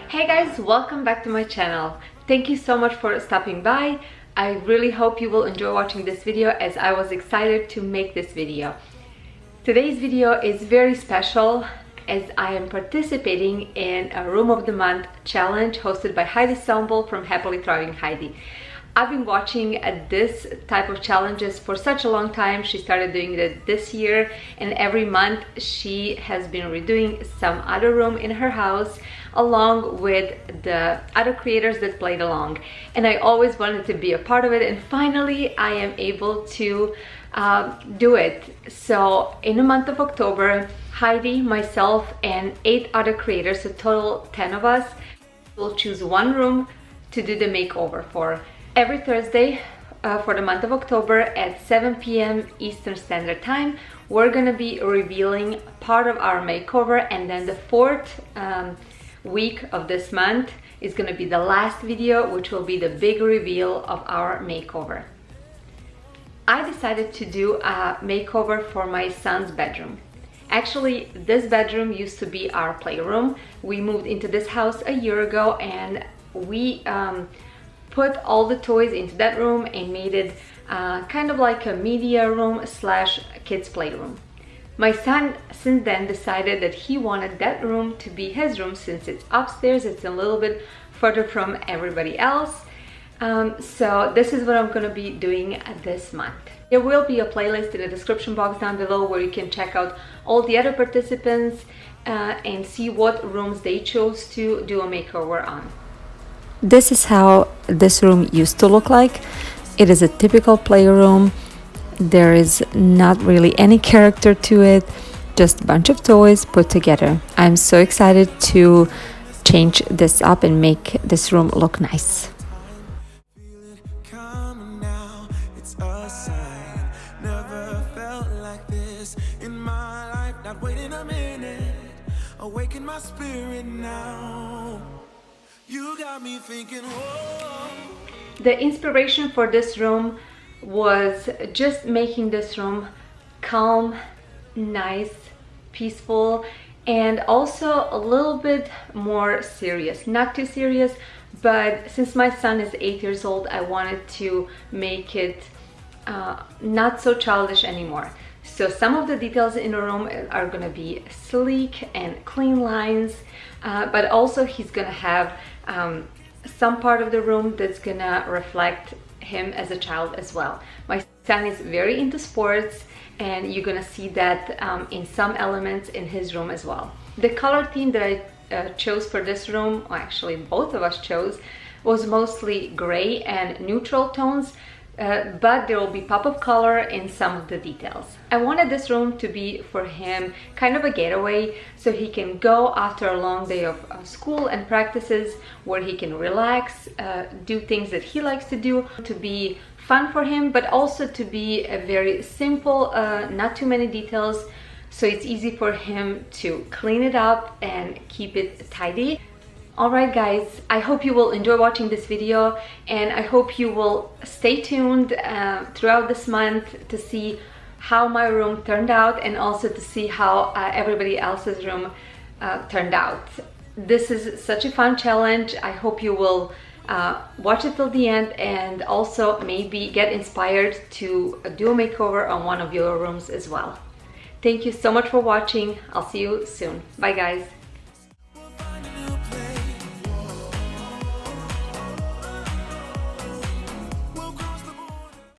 Hey guys, welcome back to my channel. Thank you so much for stopping by. I really hope you will enjoy watching this video as I was excited to make this video. Today's video is very special as I am participating in a Room of the Month challenge hosted by Heidi Sonboul from Happily Thriving Heidi. I've been watching this type of challenges for such a long time. She started doing it this year, and every month she has been redoing some other room in her house along with the other creators that played along. And I always wanted to be a part of it, and finally I am able to do it. So in the month of October, Heidi, myself, and 8 other creators, a total 10 of us, will choose one room to do the makeover for. Every Thursday for the month of October at 7 p.m. Eastern Standard Time, we're gonna be revealing part of our makeover, and then the fourth week of this month is gonna be the last video, which will be the big reveal of our makeover. I decided to do a makeover for my son's bedroom. Actually, this bedroom used to be our playroom. We moved into this house a year ago, and we put all the toys into that room and made it kind of like a media room slash kids playroom. My son since then decided that he wanted that room to be his room since it's upstairs. It's a little bit further from everybody else. So this is what I'm gonna be doing this month. There will be a playlist in the description box down below where you can check out all the other participants and see what rooms they chose to do a makeover on. This is how this room used to look like. It is a typical playroom. There is not really any character to it, just a bunch of toys put together. I'm so excited to change this up and make this room look nice. Awaken my spirit now. You got me thinking, whoa. The inspiration for this room was just making this room calm, nice, peaceful, and also a little bit more serious. Not too serious, but since my son is 8 years old, I wanted to make it not so childish anymore. So some of the details in the room are gonna be sleek and clean lines, but also he's gonna have some part of the room that's gonna reflect him as a child as well. My son is very into sports, and you're gonna see that in some elements in his room as well. The color theme that I chose for this room, or actually both of us chose, was mostly gray and neutral tones. But there will be pop of color in some of the details. I wanted this room to be for him kind of a getaway, so he can go after a long day of school and practices where he can relax, do things that he likes to do, to be fun for him, but also to be a very simple, not too many details, so it's easy for him to clean it up and keep it tidy. Alright guys, I hope you will enjoy watching this video, and I hope you will stay tuned throughout this month to see how my room turned out, and also to see how everybody else's room turned out. This is such a fun challenge. I hope you will watch it till the end, and also maybe get inspired to do a makeover on one of your rooms as well. Thank you so much for watching. I'll see you soon. Bye guys.